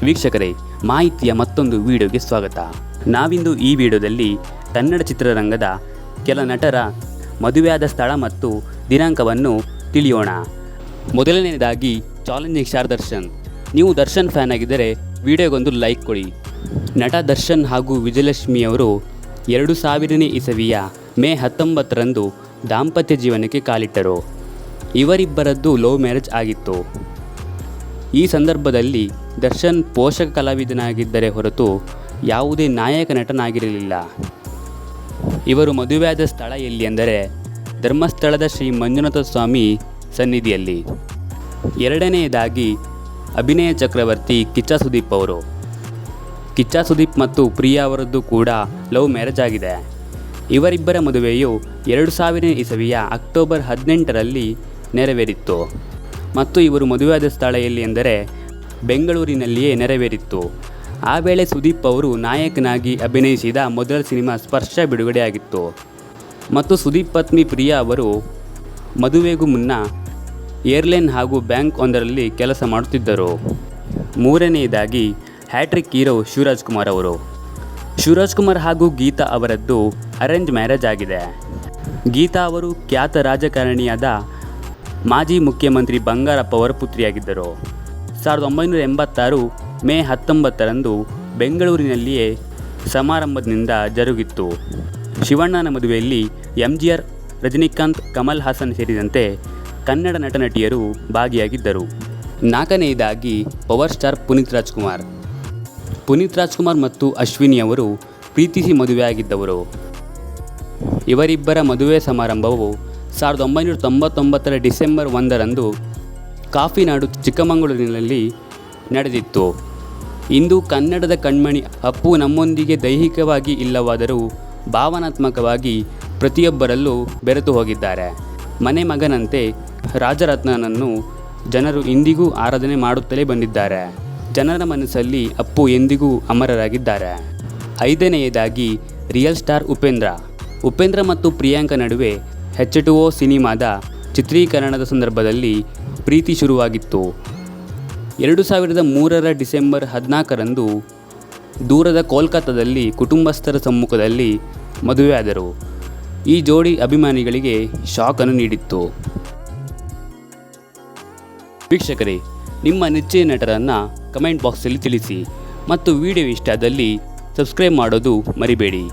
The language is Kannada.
ವೀಕ್ಷಕರೇ, ಮಾಹಿತಿಯ ಮತ್ತೊಂದು ವಿಡಿಯೋಗೆ ಸ್ವಾಗತ. ನಾವಿಂದು ಈ ವಿಡಿಯೋದಲ್ಲಿ ಕನ್ನಡ ಚಿತ್ರರಂಗದ ಕೆಲ ನಟರ ಮದುವೆಯಾದ ಸ್ಥಳ ಮತ್ತು ದಿನಾಂಕವನ್ನು ತಿಳಿಯೋಣ. ಮೊದಲನೆಯದಾಗಿ ಚಾಲೆಂಜಿಂಗ್ ಸ್ಟಾರ್ ದರ್ಶನ್. ನೀವು ದರ್ಶನ್ ಫ್ಯಾನ್ ಆಗಿದ್ದರೆ ವಿಡಿಯೋಗೊಂದು ಲೈಕ್ ಕೊಡಿ. ನಟ ದರ್ಶನ್ ಹಾಗೂ ವಿಜಯಲಕ್ಷ್ಮಿಯವರು 2000ನೇ ಇಸವಿಯ ಮೇ 19ರಂದು ದಾಂಪತ್ಯ ಜೀವನಕ್ಕೆ ಕಾಲಿಟ್ಟರು. ಇವರಿಬ್ಬರದ್ದು ಲವ್ ಮ್ಯಾರೇಜ್ ಆಗಿತ್ತು. ಈ ಸಂದರ್ಭದಲ್ಲಿ ದರ್ಶನ್ ಪೋಷಕ ಕಲಾವಿದನಾಗಿದ್ದರೆ ಹೊರತು ಯಾವುದೇ ನಾಯಕ ನಟನಾಗಿರಲಿಲ್ಲ. ಇವರು ಮದುವೆಯಾದ ಸ್ಥಳ ಎಲ್ಲಿ ಎಂದರೆ ಧರ್ಮಸ್ಥಳದ ಶ್ರೀ ಮಂಜುನಾಥ ಸ್ವಾಮಿ ಸನ್ನಿಧಿಯಲ್ಲಿ. ಎರಡನೆಯದಾಗಿ ಅಭಿನಯ ಚಕ್ರವರ್ತಿ ಕಿಚ್ಚ ಸುದೀಪ್ ಅವರು. ಕಿಚ್ಚ ಸುದೀಪ್ ಮತ್ತು ಪ್ರಿಯಾ ಅವರದ್ದು ಕೂಡ ಲವ್ ಮ್ಯಾರೇಜ್ ಆಗಿದೆ. ಇವರಿಬ್ಬರ ಮದುವೆಯು 2000ನೇ ಇಸವಿಯ ಅಕ್ಟೋಬರ್ 18ರಲ್ಲಿ ನೆರವೇರಿತ್ತು ಮತ್ತು ಇವರು ಮದುವೆಯಾದ ಸ್ಥಳ ಎಲ್ಲಿ ಎಂದರೆ ಬೆಂಗಳೂರಿನಲ್ಲಿಯೇ ನೆರವೇರಿತ್ತು. ಆ ವೇಳೆ ಸುದೀಪ್ ಅವರು ನಾಯಕನಾಗಿ ಅಭಿನಯಿಸಿದ ಮೊದಲ ಸಿನಿಮಾ ಸ್ಪರ್ಶ ಬಿಡುಗಡೆಯಾಗಿತ್ತು ಮತ್ತು ಸುದೀಪ್ ಪತ್ನಿ ಪ್ರಿಯಾ ಅವರು ಮದುವೆಗೂ ಮುನ್ನ ಏರ್ಲೈನ್ ಹಾಗೂ ಬ್ಯಾಂಕ್ ಒಂದರಲ್ಲಿ ಕೆಲಸ ಮಾಡುತ್ತಿದ್ದರು. ಮೂರನೆಯದಾಗಿ ಹ್ಯಾಟ್ರಿಕ್ ಹೀರೋ ಶಿವರಾಜ್ ಕುಮಾರ್ ಅವರು. ಶಿವರಾಜ್ ಕುಮಾರ್ ಹಾಗೂ ಗೀತಾ ಅವರದ್ದು ಅರೇಂಜ್ ಮ್ಯಾರೇಜ್ ಆಗಿದೆ. ಗೀತಾ ಅವರು ಖ್ಯಾತ ರಾಜಕಾರಣಿಯಾದ ಮಾಜಿ ಮುಖ್ಯಮಂತ್ರಿ ಬಂಗಾರಪ್ಪ ಅವರ ಪುತ್ರಿಯಾಗಿದ್ದರು. 1986 ಮೇ 19ರಂದು ಬೆಂಗಳೂರಿನಲ್ಲಿಯೇ ಸಮಾರಂಭದಿಂದ ಜರುಗಿತ್ತು. ಶಿವಣ್ಣನ ಮದುವೆಯಲ್ಲಿ MGR, ರಜನಿಕಾಂತ್, ಕಮಲ್ ಹಾಸನ್ ಸೇರಿದಂತೆ ಕನ್ನಡ ನಟ ನಟಿಯರು ಭಾಗಿಯಾಗಿದ್ದರು. ನಾಲ್ಕನೆಯದಾಗಿ ಪವರ್ ಸ್ಟಾರ್ ಪುನೀತ್ ರಾಜ್ಕುಮಾರ್. ಪುನೀತ್ ರಾಜ್ಕುಮಾರ್ ಮತ್ತು ಅಶ್ವಿನಿ ಅವರು ಪ್ರೀತಿಸಿ ಮದುವೆಯಾಗಿದ್ದವರು. ಇವರಿಬ್ಬರ ಮದುವೆ ಸಮಾರಂಭವು 1999ರ ಡಿಸೆಂಬರ್ 1ರಂದು ಕಾಫಿನಾಡು ಚಿಕ್ಕಮಗಳೂರಿನಲ್ಲಿ ನಡೆದಿತ್ತು. ಇಂದು ಕನ್ನಡದ ಕಣ್ಮಣಿ ಅಪ್ಪು ನಮ್ಮೊಂದಿಗೆ ದೈಹಿಕವಾಗಿ ಇಲ್ಲವಾದರೂ ಭಾವನಾತ್ಮಕವಾಗಿ ಪ್ರತಿಯೊಬ್ಬರಲ್ಲೂ ಬೆರೆತು ಹೋಗಿದ್ದಾರೆ. ಮನೆ ಮಗನಂತೆ ರಾಜರತ್ನನನ್ನು ಜನರು ಇಂದಿಗೂ ಆರಾಧನೆ ಮಾಡುತ್ತಲೇ ಬಂದಿದ್ದಾರೆ. ಜನರ ಮನಸ್ಸಲ್ಲಿ ಅಪ್ಪು ಎಂದಿಗೂ ಅಮರರಾಗಿದ್ದಾರೆ. ಐದನೆಯದಾಗಿ ರಿಯಲ್ ಸ್ಟಾರ್ ಉಪೇಂದ್ರ. ಉಪೇಂದ್ರ ಮತ್ತು ಪ್ರಿಯಾಂಕಾ ನಡುವೆ H2O ಸಿನಿಮಾದ ಚಿತ್ರೀಕರಣದ ಸಂದರ್ಭದಲ್ಲಿ ಪ್ರೀತಿ ಶುರುವಾಗಿತ್ತು. 2003ರ ಡಿಸೆಂಬರ್ 14ರಂದು ದೂರದ ಕೋಲ್ಕತ್ತಾದಲ್ಲಿ ಕುಟುಂಬಸ್ಥರ ಸಮ್ಮುಖದಲ್ಲಿ ಮದುವೆಯಾದರು. ಈ ಜೋಡಿ ಅಭಿಮಾನಿಗಳಿಗೆ ಶಾಕನ್ನು ನೀಡಿತ್ತು. ವೀಕ್ಷಕರೇ, ನಿಮ್ಮ ನೆಚ್ಚಿನ ನಟರನ್ನು ಕಮೆಂಟ್ ಬಾಕ್ಸಲ್ಲಿ ತಿಳಿಸಿ ಮತ್ತು ವಿಡಿಯೋ ಇಷ್ಟ ಆದಲ್ಲಿ ಸಬ್ಸ್ಕ್ರೈಬ್ ಮಾಡೋದು ಮರಿಬೇಡಿ.